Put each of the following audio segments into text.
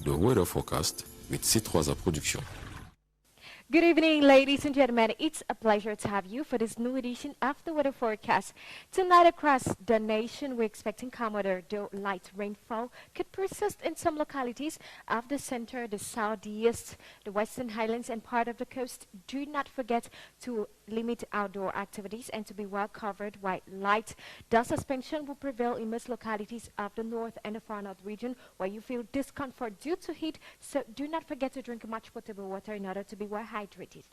le weather forecast with C3A Production. Good evening, ladies and gentlemen. It's a pleasure to have you for this new edition of the weather forecast. Tonight across the nation, we're expecting calm weather, though light rainfall could persist in some localities of the center, the southeast, the western highlands, and part of the coast. Do not forget to limit outdoor activities and to be well covered while light dust suspension will prevail in most localities of the north and the far north region where you feel discomfort due to heat. So do not forget to drink much potable water in order to be well hydrated.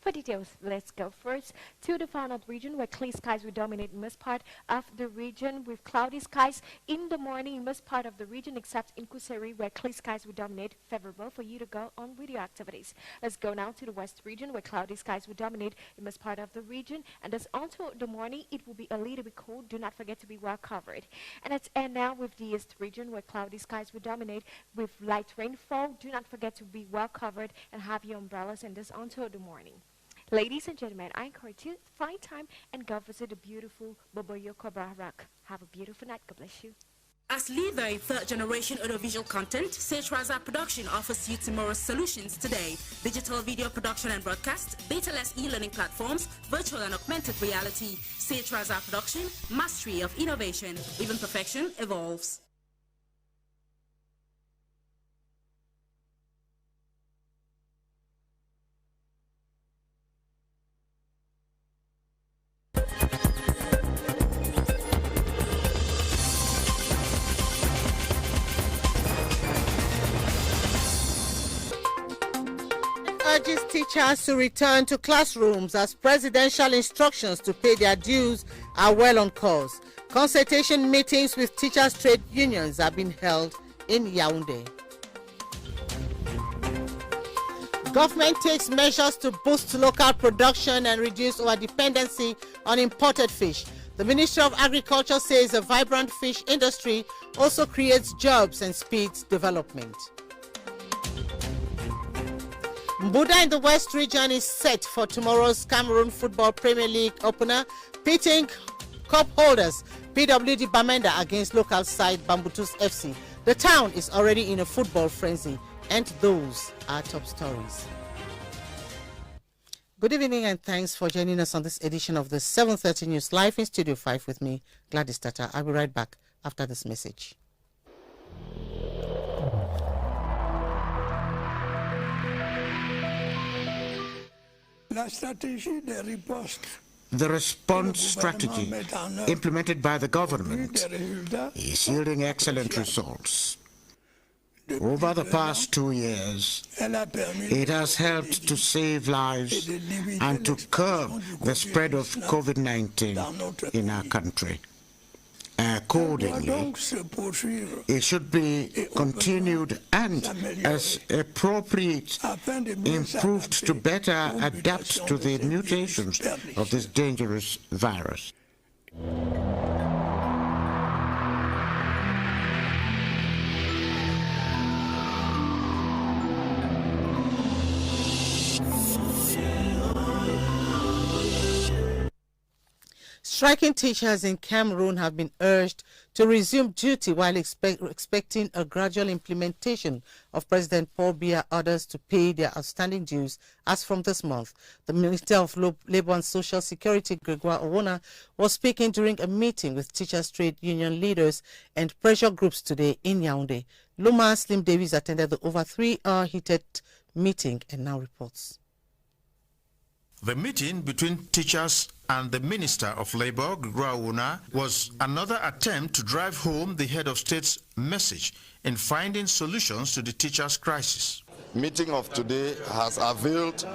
For details, let's go first to the far north region where clear skies will dominate most part of the region with cloudy skies in the morning in most part of the region except in Kuseri where clear skies will dominate, favorable for you to go on with your activities. Let's go now to the west region where cloudy skies will dominate in most part of the region, and as onto the morning it will be a little bit cold. Do not forget to be well covered. And let's end now with the east region where cloudy skies will dominate with light rainfall. Do not forget to be well covered and have your umbrellas, and this onto the morning. Ladies and gentlemen, I encourage you to find time and go visit the beautiful Boboyo Cobra Rock. Have a beautiful night. God bless you. As leader in third-generation audiovisual content, C3A Production offers you tomorrow's solutions today. Digital video production and broadcast, data-less e-learning platforms, virtual and augmented reality. C3A Production, mastery of innovation. Even perfection evolves. Urges teachers to return to classrooms as presidential instructions to pay their dues are well on course. Consultation meetings with teachers' trade unions have been held in Yaoundé. Government takes measures to boost local production and reduce our dependency on imported fish. The Ministry of Agriculture says a vibrant fish industry also creates jobs and speeds development. Mbuda in the West region is set for tomorrow's Cameroon Football Premier League opener, pitting cup holders PWD Bamenda against local side Bambutus FC. The town is already in a football frenzy, and those are top stories. Good evening and thanks for joining us on this edition of the 7:30 News live in Studio 5 with me, Gladys Tata. I'll be right back after this message. The response strategy implemented by the government is yielding excellent results. Over the past 2 years, it has helped to save lives and to curb the spread of COVID-19 in our country. Accordingly, it should be continued and, as appropriate, improved to better adapt to the mutations of this dangerous virus. Striking teachers in Cameroon have been urged to resume duty while expecting a gradual implementation of President Paul Biya's orders to pay their outstanding dues as from this month. The Minister of Labour and Social Security, Gregoire Owona, was speaking during a meeting with teachers' trade union leaders and pressure groups today in Yaoundé. Luma Slim Davies attended the over 3-hour heated meeting and now reports. The meeting between teachers and the Minister of Labour, Gregoire Owona, was another attempt to drive home the head of state's message in finding solutions to the teachers' crisis. Meeting of today has availed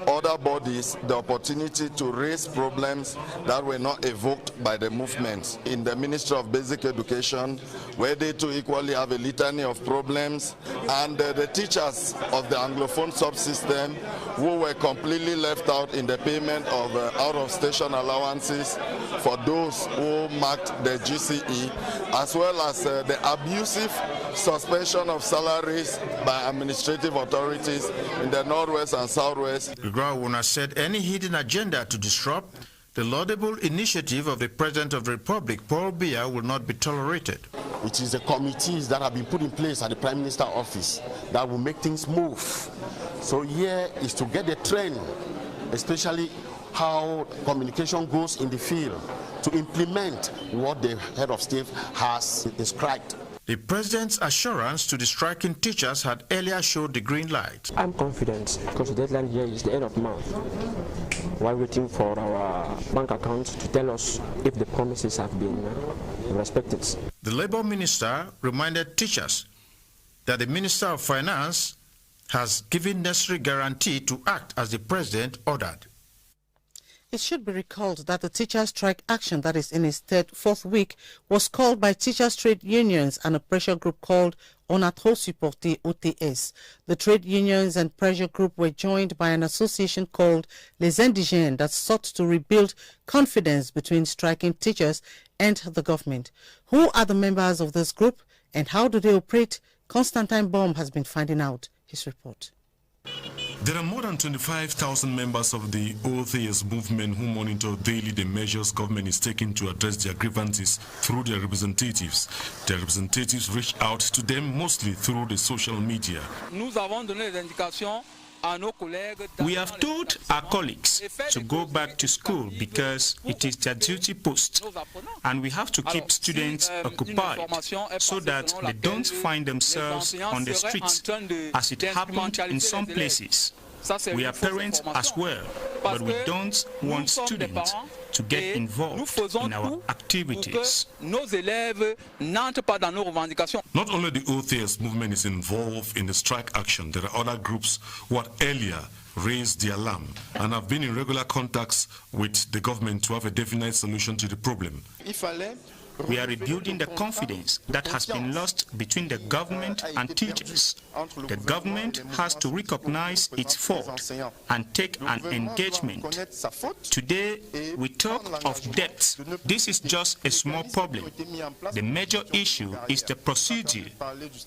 other bodies the opportunity to raise problems that were not evoked by the movement. In the Ministry of Basic Education, where they too equally have a litany of problems, and the teachers of the Anglophone subsystem who were completely left out in the payment of out-of-station allowances for those who marked the GCE, as well as the abusive suspension of salaries by administrative authorities in the Northwest and Southwest. Gregoire Owona said any hidden agenda to disrupt the laudable initiative of the President of the Republic, Paul Biya, will not be tolerated. It is the committees that have been put in place at the Prime Minister's office that will make things move. So here is to get the trend, especially how communication goes in the field, to implement what the head of state has described. The president's assurance to the striking teachers had earlier showed the green light. I'm confident because the deadline here is the end of the month. While waiting for our bank accounts to tell us if the promises have been respected. The Labour Minister reminded teachers that the Minister of Finance has given necessary guarantee to act as the president ordered. It should be recalled that the teachers' strike action that is in its fourth week was called by teachers' trade unions and a pressure group called On a trop supporté OTS. The trade unions and pressure group were joined by an association called Les Indigènes that sought to rebuild confidence between striking teachers and the government. Who are the members of this group and how do they operate? Constantine Baum has been finding out. His report. There are more than 25,000 members of the OTS movement who monitor daily the measures government is taking to address their grievances through their representatives. Their representatives reach out to them mostly through the social media. We have told our colleagues to go back to school because it is their duty post, and we have to keep students occupied so that they don't find themselves on the streets as it happened in some places. We are parents as well, but we don't want students to get involved in our activities. Not only the OTS movement is involved in the strike action, there are other groups who had earlier raised the alarm and have been in regular contacts with the government to have a definite solution to the problem. We are rebuilding the confidence that has been lost between the government and teachers. The government has to recognize its fault and take an engagement. Today, we talk of debt. This is just a small problem. The major issue is the procedure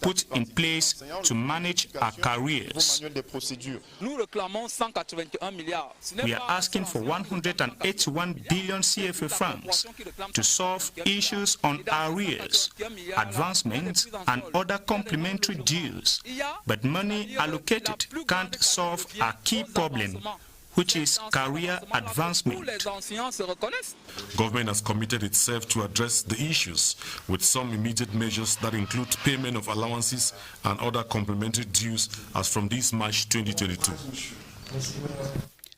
put in place to manage our careers. We are asking for 181 billion CFA francs to solve issues on arrears, advancements, and other complementary dues. But money allocated can't solve our key problem, which is career advancement. Government has committed itself to address the issues with some immediate measures that include payment of allowances and other complementary dues as from this March 2022.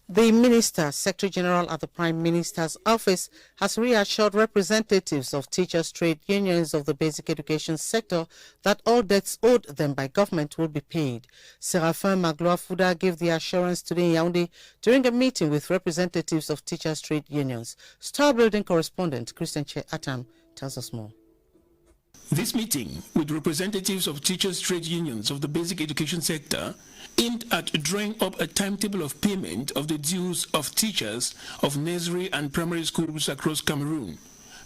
The Minister, Secretary General at the Prime Minister's Office, has reassured representatives of teachers' trade unions of the basic education sector that all debts owed them by government will be paid. Séraphin Magloire-Fouda gave the assurance today in Yaoundé during a meeting with representatives of teachers' trade unions. Star Building correspondent Christian Che Atam tells us more. This meeting with representatives of teachers' trade unions of the basic education sector aimed at drawing up a timetable of payment of the dues of teachers of nursery and primary schools across Cameroon.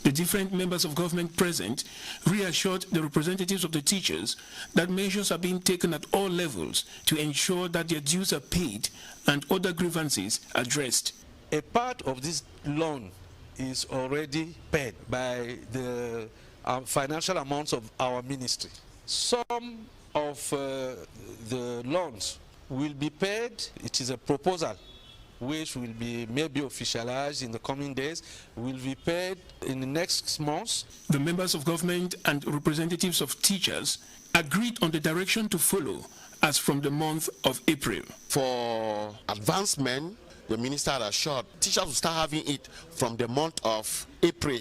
The different members of government present reassured the representatives of the teachers that measures are being taken at all levels to ensure that their dues are paid and other grievances addressed. A part of this loan is already paid by the financial amounts of our ministry. Some of the loans will be paid. It is a proposal which will be maybe officialized in the coming days, will be paid in the next months. The members of government and representatives of teachers agreed on the direction to follow as from the month of April. For advancement, the minister had assured teachers will start having it from the month of April,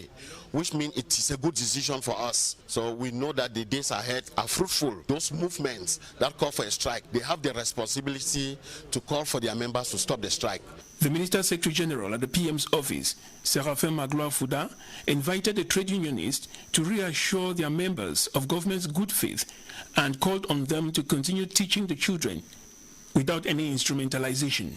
which means it is a good decision for us. So we know that the days ahead are fruitful. Those movements that call for a strike, they have the responsibility to call for their members to stop the strike. The Minister Secretary General at the PM's office, Séraphin Magloire-Fouda, invited the trade unionists to reassure their members of government's good faith and called on them to continue teaching the children without any instrumentalization.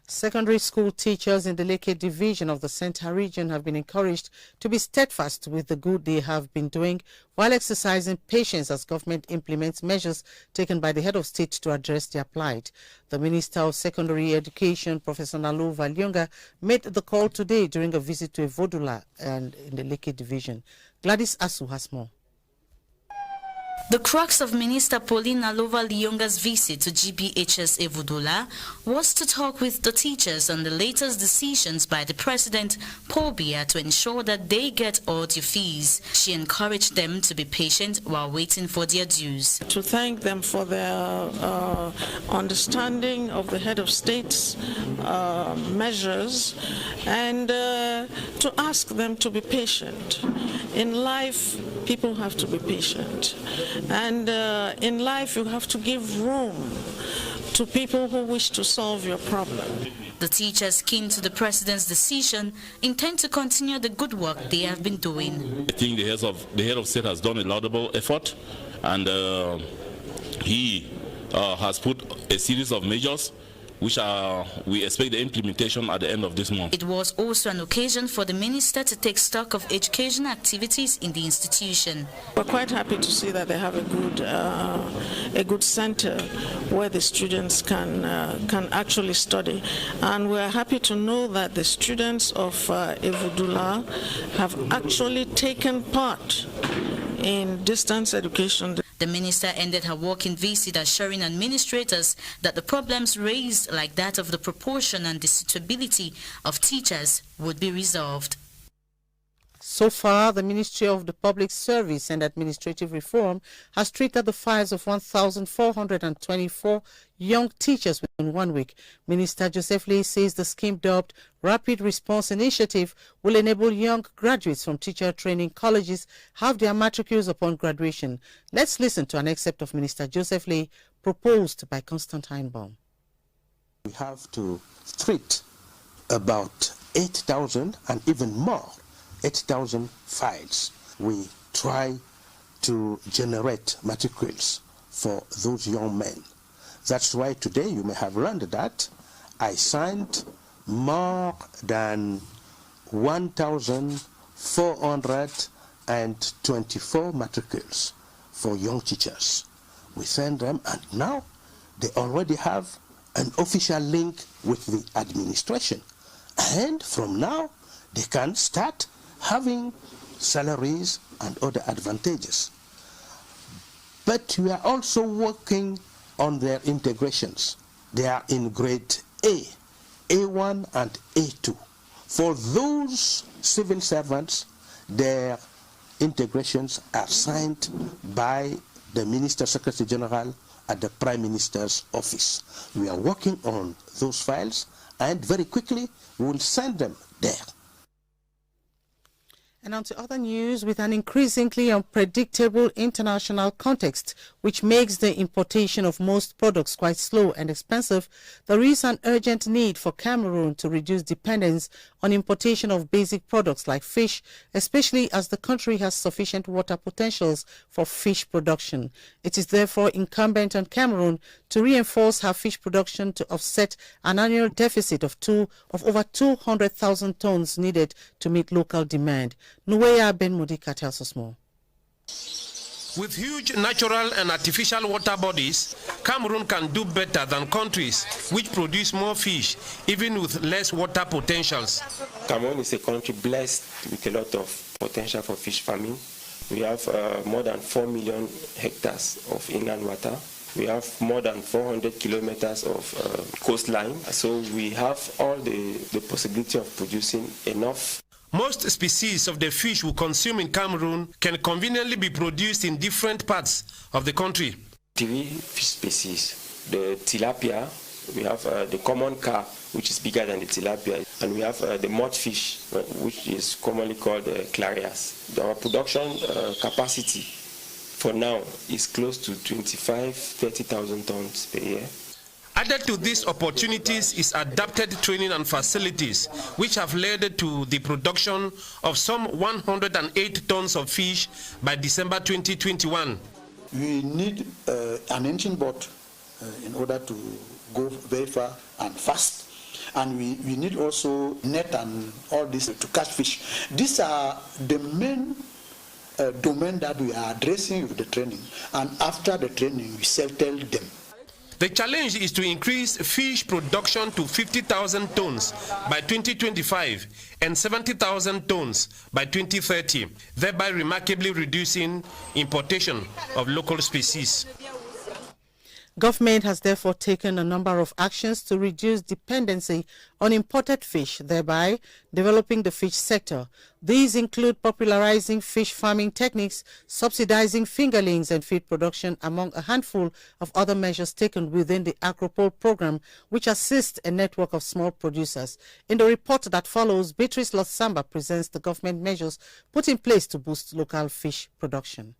Secondary school teachers in the Leke division of the Centre region have been encouraged to be steadfast with the good they have been doing while exercising patience as government implements measures taken by the head of state to address their plight. The Minister of Secondary Education, Professor Nalu Valyonga, made the call today during a visit to Evodula and in the Leke division. Gladys Asu has more. The crux of Minister Pauline Alova-Liyonga's visit to GBHS Evudola was to talk with the teachers on the latest decisions by the President Paul Biya to ensure that they get all due fees. She encouraged them to be patient while waiting for their dues. To thank them for their understanding of the head of state's measures, and to ask them to be patient. In life, people have to be patient. And in life, you have to give room to people who wish to solve your problem. The teachers, keen to the President's decision, intend to continue the good work they have been doing. I think the head of state has done a laudable effort, and he has put a series of measures which we expect the implementation at the end of this month. It was also an occasion for the minister to take stock of education activities in the institution. We're quite happy to see that they have a good center where the students can actually study, and we're happy to know that the students of Evudola have actually taken part in distance education. The minister ended her walking visit assuring administrators that the problems raised, like that of the proportion and the suitability of teachers, would be resolved. So far, the Ministry of the Public Service and Administrative Reform has treated the files of 1,424 young teachers within 1 week. Minister Joseph Lee says the scheme dubbed Rapid Response Initiative will enable young graduates from teacher training colleges have their matriculates upon graduation. Let's listen to an excerpt of Minister Joseph Lee proposed by Constantine Baum. We have to treat about 8,000 and even more 8,000 files. We try to generate matriculates for those young men. That's why today you may have learned that I signed more than 1,424 matriculates for young teachers. We send them, and now they already have an official link with the administration. And from now, they can start having salaries and other advantages. But we are also working on their integrations. They are in grade A, A1 and A2. For those civil servants, their integrations are signed by the Minister Secretary General at the Prime Minister's office. We are working on those files, and very quickly we will send them there. And on to other news. With an increasingly unpredictable international context, which makes the importation of most products quite slow and expensive, there is an urgent need for Cameroon to reduce dependence on importation of basic products like fish, especially as the country has sufficient water potentials for fish production. It is therefore incumbent on Cameroon to reinforce her fish production to offset an annual deficit of over 200,000 tons needed to meet local demand. Nuweya Ben Modika tells us more. With huge natural and artificial water bodies, Cameroon can do better than countries which produce more fish, even with less water potentials. Cameroon is a country blessed with a lot of potential for fish farming. We have more than 4 million hectares of inland water. We have more than 400 kilometers of coastline. So we have all the possibility of producing enough. Most species of the fish we consume in Cameroon can conveniently be produced in different parts of the country. 3 fish species. The tilapia, we have the common carp, which is bigger than the tilapia, and we have the mudfish, which is commonly called clarias. Our production capacity for now is close to 25,000–30,000 tons per year. Added to these opportunities is adapted training and facilities, which have led to the production of some 108 tons of fish by December 2021. We need an engine boat in order to go very far and fast. And we need also net and all this to catch fish. These are the main domain that we are addressing with the training. And after the training, we settle them. The challenge is to increase fish production to 50,000 tons by 2025 and 70,000 tons by 2030, thereby remarkably reducing importation of local species. Government has therefore taken a number of actions to reduce dependency on imported fish, thereby developing the fish sector. These include popularizing fish farming techniques, subsidizing fingerlings and feed production, among a handful of other measures taken within the Agropole program, which assists a network of small producers. In the report that follows, Beatrice Lotsamba presents the government measures put in place to boost local fish production.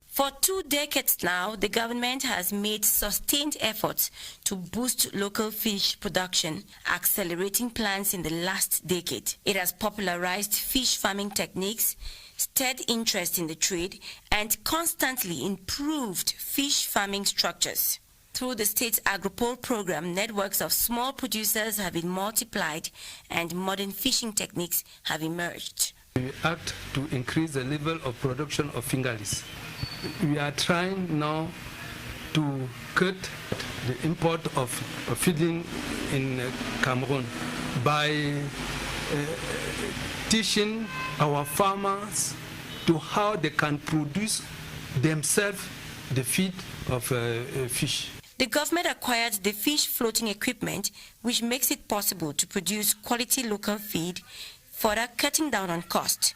For 2 decades now, the government has made sustained efforts to boost local fish production, accelerating plans in the last decade. It has popularized fish farming techniques, stirred interest in the trade, and constantly improved fish farming structures. Through the state's Agropole program, networks of small producers have been multiplied and modern fishing techniques have emerged. We act to increase the level of production of fingerlings. We are trying now to cut the import of feeding in Cameroon by teaching our farmers to how they can produce themselves the feed of fish. The government acquired the fish floating equipment, which makes it possible to produce quality local feed, further cutting down on cost.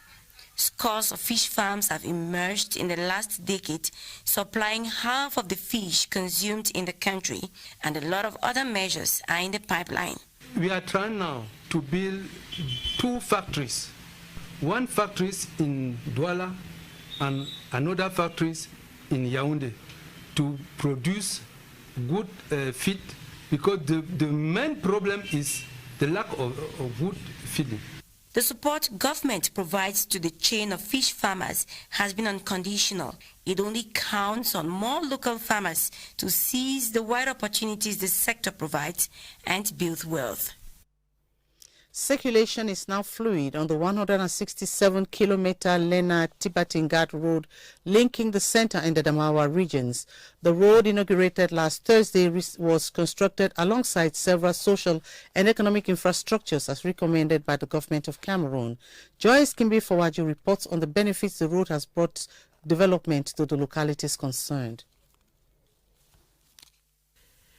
Scores of fish farms have emerged in the last decade, supplying half of the fish consumed in the country, and a lot of other measures are in the pipeline. We are trying now to build 2 factories. One factory in Douala and another factory in Yaoundé to produce good feed, because the main problem is the lack of good feeding. The support government provides to the chain of fish farmers has been unconditional. It only counts on more local farmers to seize the wide opportunities the sector provides and build wealth. Circulation is now fluid on the 167-kilometer Lena-Tibatingat road linking the center and the Damawa regions. The road, inaugurated last Thursday, was constructed alongside several social and economic infrastructures as recommended by the government of Cameroon. Joyce Kimbi Fawaju reports on the benefits the road has brought development to the localities concerned.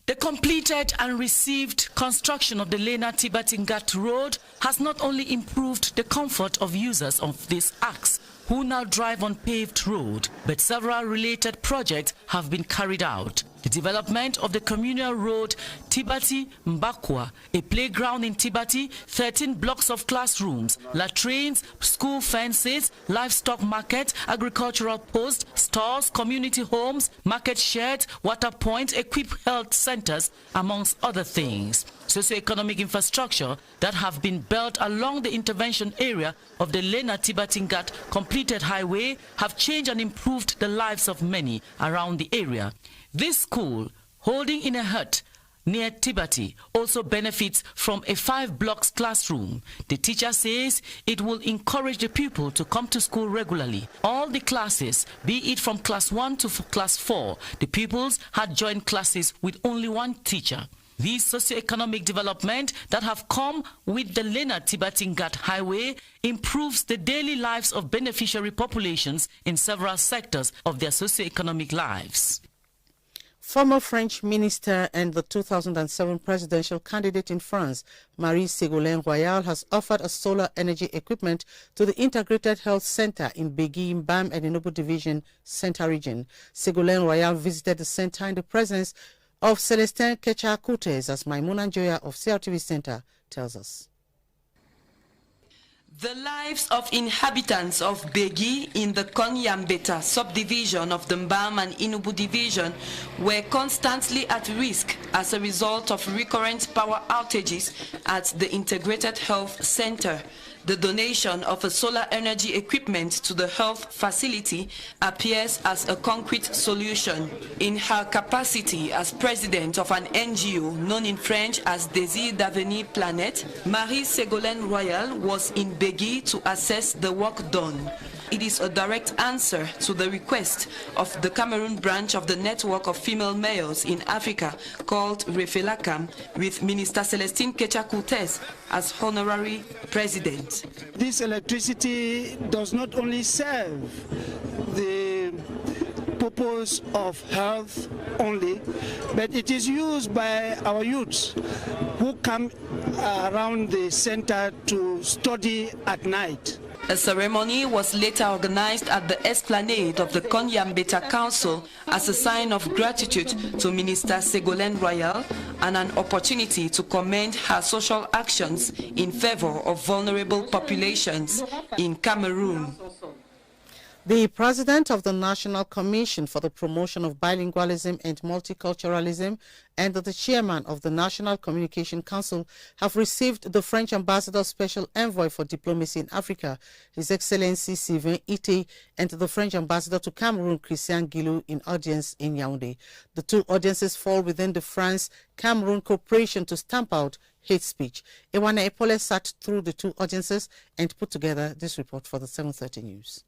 The completed and received construction of the Lena-Tibatingat road has not only improved the comfort of users of this axis, who now drive on paved road, but several related projects have been carried out. The development of the communal road Tibati Mbakwa, a playground in Tibati, 13 blocks of classrooms, latrines, school fences, livestock market, agricultural posts, stores, community homes, market sheds, water points, equipped health centers, amongst other things. Socio-economic infrastructure that have been built along the intervention area of the Lena-Tibatingat completed highway have changed and improved the lives of many around the area. This school, holding in a hut near Tibati, also benefits from a 5-blocks classroom. The teacher says it will encourage the pupil to come to school regularly. All the classes, be it from class 1 to class 4, the pupils had joined classes with only one teacher. These socio-economic development that have come with the Lena-Tibatingat highway improves the daily lives of beneficiary populations in several sectors of their socio-economic lives. Former French minister and the 2007 presidential candidate in France, Marie-Ségolène Royal, has offered a solar energy equipment to the Integrated Health Center in Begui, Mbam and Enugu Division Center region. Ségolène Royal visited the center in the presence of Celestin Kecha-Kutes, as Maimuna Joya of CRTV Center tells us. The lives of inhabitants of Begui in the Konyambeta subdivision of the Mbam and Enugu division were constantly at risk as a result of recurrent power outages at the Integrated Health Center. The donation of a solar energy equipment to the health facility appears as a concrete solution. In her capacity as president of an NGO known in French as Désir d'Avenir Planète, Marie-Ségolène Royal was in Begui to assess the work done. It is a direct answer to the request of the Cameroon branch of the Network of Female Mayors in Africa called Refelacam, with Minister Celestine Kecha-Coutez as honorary president. This electricity does not only serve the purpose of health only, but it is used by our youths who come around the center to study at night. A ceremony was later organized at the esplanade of the Konyambeta Council as a sign of gratitude to Minister Ségolène Royal and an opportunity to commend her social actions in favor of vulnerable populations in Cameroon. The president of the National Commission for the Promotion of Bilingualism and Multiculturalism and the chairman of the National Communication Council have received the French Ambassador's Special Envoy for Diplomacy in Africa, His Excellency Sylvain Ité, and the French Ambassador to Cameroon, Christian Guilou, in audience in Yaoundé. The two audiences fall within the France-Cameroon cooperation to stamp out hate speech. Ewana Epole sat through the two audiences and put together this report for the 7:30 News.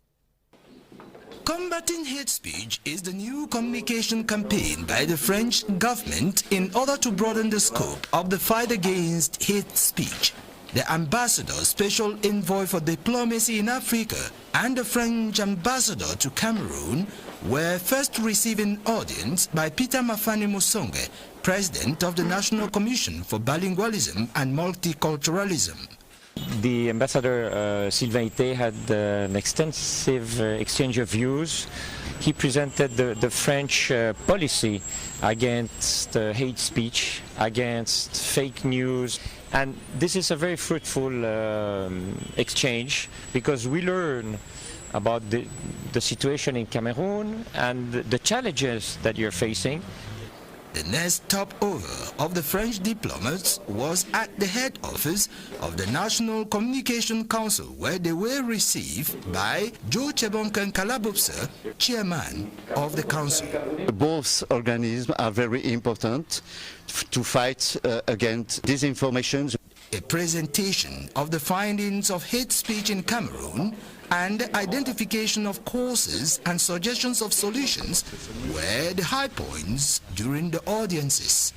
Combating hate speech is the new communication campaign by the French government in order to broaden the scope of the fight against hate speech. The ambassador, special envoy for diplomacy in Africa, and the French ambassador to Cameroon were first receiving audience by Peter Mafani Musonge, president of the National Commission for Bilingualism and Multiculturalism. The ambassador Sylvain Ité had an extensive exchange of views. He presented the French policy against hate speech, against fake news, and this is a very fruitful exchange because we learn about the situation in Cameroon and the challenges that you're facing. The next stopover of the French diplomats was at the head office of the National Communication Council, where they were received by Joe Chebonken Kalabopsa, chairman of the council. Both organisms are very important to fight against disinformation. A presentation of the findings of hate speech in Cameroon and identification of causes and suggestions of solutions were the high points during the audiences.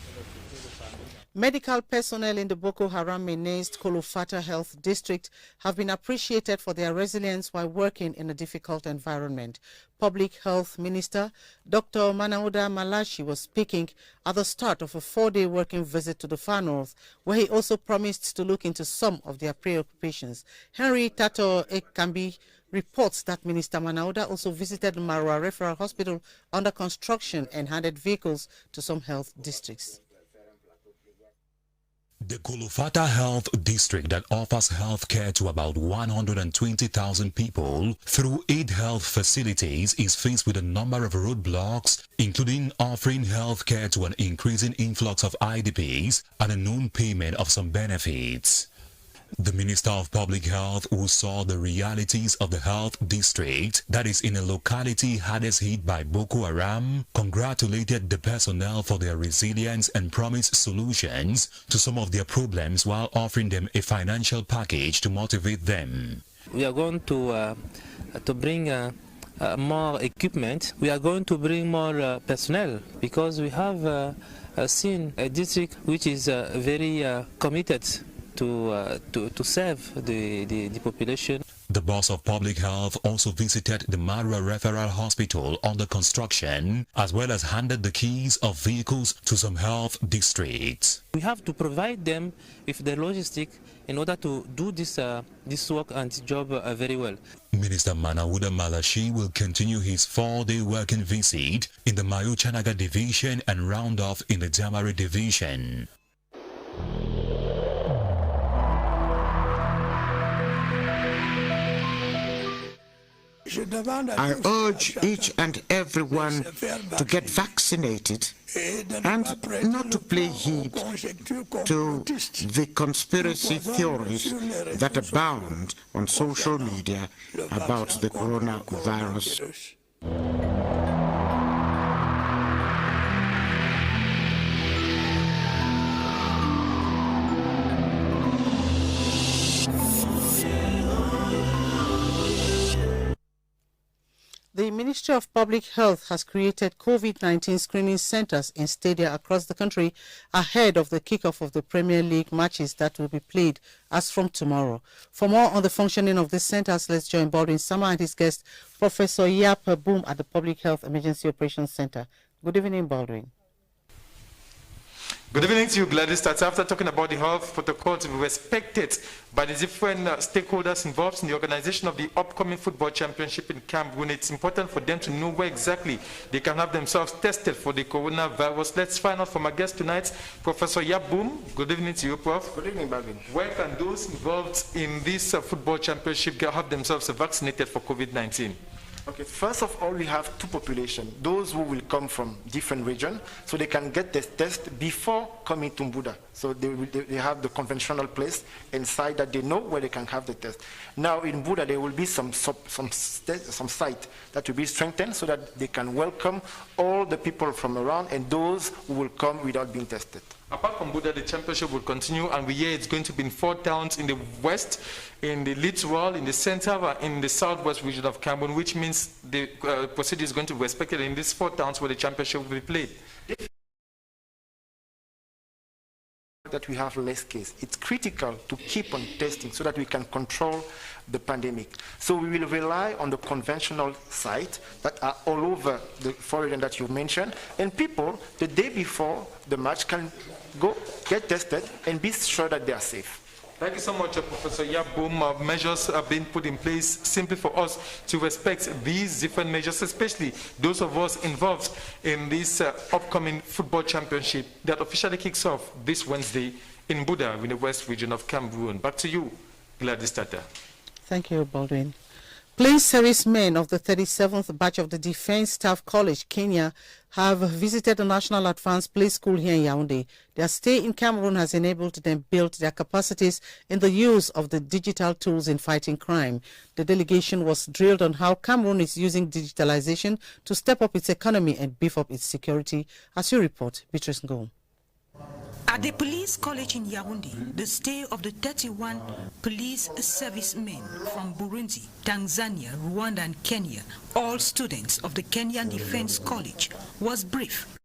Medical personnel in the Boko Haram-menaced Kolofata Health District have been appreciated for their resilience while working in a difficult environment. Public Health Minister Dr. Manauda Malashi was speaking at the start of a 4-day working visit to the far north, where he also promised to look into some of their preoccupations. Henry Tato Ekambi reports that Minister Manauda also visited Marwa Referral Hospital under construction and handed vehicles to some health districts. The Kolofata Health District that offers health care to about 120,000 people through 8 health facilities is faced with a number of roadblocks, including offering health care to an increasing influx of IDPs and a non-payment of some benefits. The Minister of Public Health, who saw the realities of the health district that is in a locality hardest hit by Boko Haram, congratulated the personnel for their resilience and promised solutions to some of their problems while offering them a financial package to motivate them. We are going to bring more equipment. We are going to bring more personnel because we have seen a district which is very committed to serve the population. The boss of public health also visited the Marwa Referral Hospital under construction, as well as handed the keys of vehicles to some health districts. We have to provide them with the logistics in order to do this work and job very well. Minister Manauda Malashi will continue his 4-day working visit in the Mayo Chanaga division and round off in the Jamari division. I urge each and everyone to get vaccinated and not to play heed to the conspiracy theories that abound on social media about the coronavirus. The Ministry of Public Health has created COVID-19 screening centers in stadia across the country ahead of the kickoff of the Premier League matches that will be played as from tomorrow. For more on the functioning of these centers, let's join Baldwin Sama and his guest, Professor Yap Boom at the Public Health Emergency Operations Center. Good evening, Baldwin. Good evening to you, Gladys. After talking about the health protocol to be respected by the different stakeholders involved in the organization of the upcoming football championship in Cameroon, it's important for them to know where exactly they can have themselves tested for the coronavirus. Let's find out from our guest tonight, Professor Yaboom. Good evening to you, Prof. Good evening, Baldwin. Where can those involved in this football championship have themselves vaccinated for COVID-19? Okay, first of all, we have two populations. Those who will come from different regions, so they can get this test before coming to Mbuda. So they have the conventional place inside that they know where they can have the test. Now in Mbuda, there will be some site that will be strengthened so that they can welcome all the people from around and those who will come without being tested. Apart from Buda, the championship will continue, and we hear it's going to be in 4 towns in the west, in the littoral, in the center, in the southwest region of Cameroon, which means the procedure is going to be respected in these 4 towns where the championship will be played. That we have less cases. It's critical to keep on testing so that we can control the pandemic. So we will rely on the conventional sites that are all over the foreign that you mentioned, and people the day before the match can go get tested and be sure that they are safe. Thank you so much, Professor Yaboom. Measures are being put in place simply for us to respect these different measures, especially those of us involved in this upcoming football championship that officially kicks off this Wednesday in Buda, in the west region of Cameroon. Back to you, Gladys Tata. Thank you, Baldwin. Police servicemen of the 37th batch of the Defense Staff College, Kenya, have visited the National Advanced Police School here in Yaoundé. Their stay in Cameroon has enabled them build their capacities in the use of the digital tools in fighting crime. The delegation was drilled on how Cameroon is using digitalization to step up its economy and beef up its security. As you report, Beatrice Ngom. At the police college in Yaoundé, the stay of the 31 police servicemen from Burundi, Tanzania, Rwanda and Kenya, all students of the Kenyan Defense College, was brief.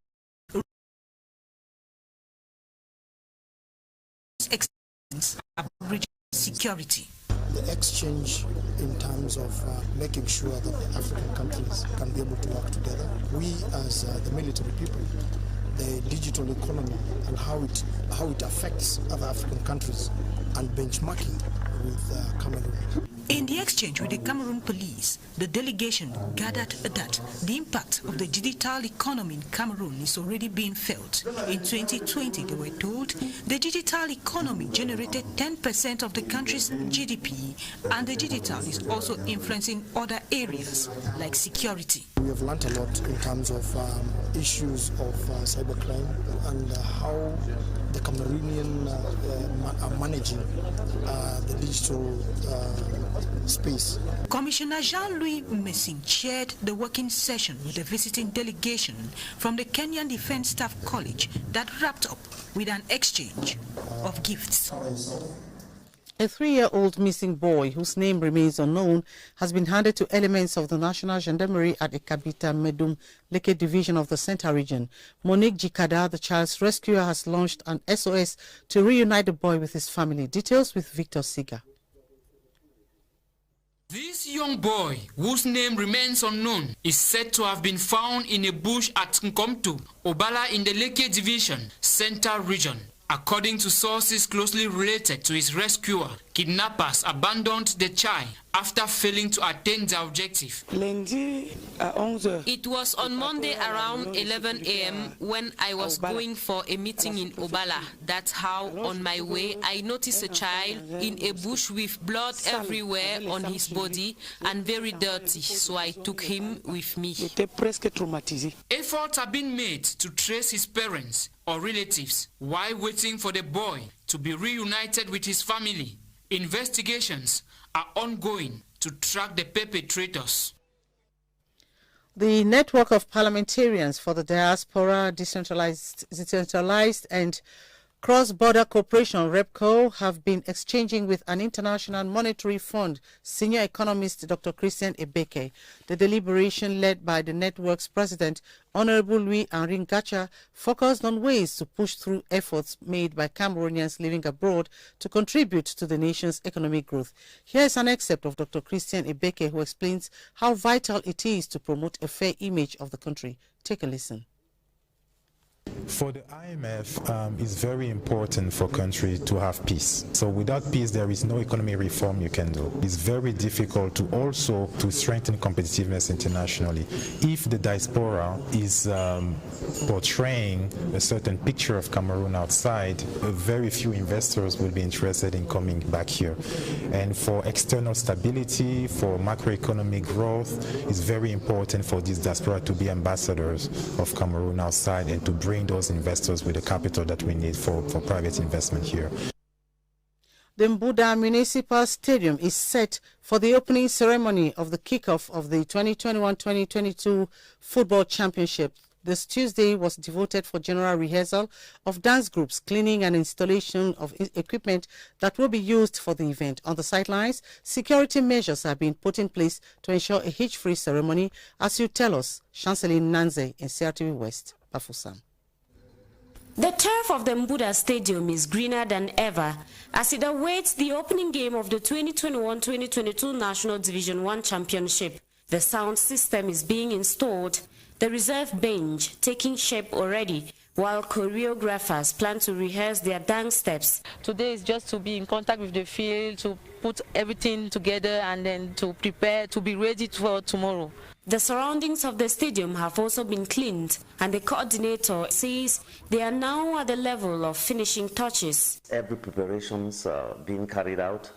Security. The exchange in terms of making sure that the African countries can be able to work together. We as the military people, the digital economy and how it affects other African countries and benchmarking with Cameroon. In the exchange with the Cameroon police, the delegation gathered that the impact of the digital economy in Cameroon is already being felt. In 2020, they were told the digital economy generated 10% of the country's GDP, and the digital is also influencing other areas like security. We have learned a lot in terms of issues of cybercrime and how the Cameroonian are managing the digital space. Commissioner Jean-Louis Messing chaired the working session with a visiting delegation from the Kenyan Defense Staff College that wrapped up with an exchange of gifts. A 3-year-old missing boy, whose name remains unknown, has been handed to elements of the National Gendarmerie at the Kabita Medum Leke division of the Center region. Monique Jikada, the child's rescuer, has launched an SOS to reunite the boy with his family. Details with Victor Siga. This young boy, whose name remains unknown, is said to have been found in a bush at Nkomtu, Obala in the Leke Division, Center region. According to sources closely related to his rescuer, kidnappers abandoned the child after failing to attain their objective. It was on Monday around 11 a.m. when I was going for a meeting in Obala. That's how, on my way, I noticed a child in a bush with blood everywhere on his body and very dirty, so I took him with me. Efforts have been made to trace his parents or relatives while waiting for the boy to be reunited with his family. Investigations are ongoing to track the perpetrators. The network of parliamentarians for the diaspora, decentralized and Cross-Border Cooperation (REPCO) have been exchanging with an International Monetary Fund senior economist Dr. Christian Ebeke. The deliberation led by the network's president, Honorable Louis-Henri Ngacha, focused on ways to push through efforts made by Cameroonians living abroad to contribute to the nation's economic growth. Here is an excerpt of Dr. Christian Ebeke, who explains how vital it is to promote a fair image of the country. Take a listen. For the IMF, it's very important for countries to have peace. So without peace, there is no economic reform you can do. It's very difficult to also to strengthen competitiveness internationally. If the diaspora is portraying a certain picture of Cameroon outside, very few investors will be interested in coming back here. And for external stability, for macroeconomic growth, it's very important for this diaspora to be ambassadors of Cameroon outside and to bring those investors with the capital that we need for private investment here. The Mbuda Municipal Stadium is set for the opening ceremony of the kickoff of the 2021-2022 Football Championship. This Tuesday was devoted for general rehearsal of dance groups, cleaning and installation of equipment that will be used for the event. On the sidelines, security measures are being put in place to ensure a hitch-free ceremony, as you tell us, Chancellor Nanze in CRTV West, Bafusam. The turf of the Mbuda Stadium is greener than ever as it awaits the opening game of the 2021-2022 National Division 1 Championship. The sound system is being installed, the reserve bench taking shape already, while choreographers plan to rehearse their dance steps. Today is just to be in contact with the field, to put everything together and then to prepare, to be ready for tomorrow. The surroundings of the stadium have also been cleaned, and the coordinator says they are now at the level of finishing touches. Every preparations being carried out.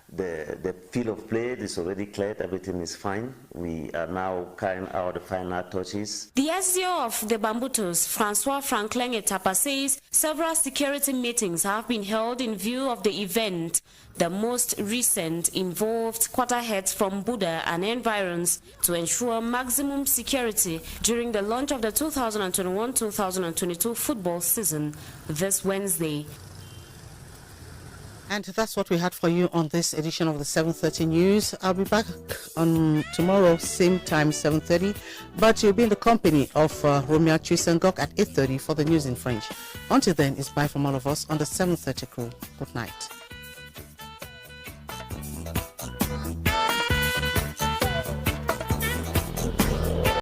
The field of play is already cleared, everything is fine. We are now carrying out the final touches. The SDO of the Bambutos, Francois Franklin Etapa, says several security meetings have been held in view of the event. The most recent involved quarterheads from Buda and environs to ensure maximum security during the launch of the 2021-2022 football season this Wednesday. And that's what we had for you on this edition of the 7:30 News. I'll be back on tomorrow, same time, 7:30. But you'll be in the company of Romeo Chisengok at 8:30 for the news in French. Until then, it's bye from all of us on the 7:30 crew. Good night.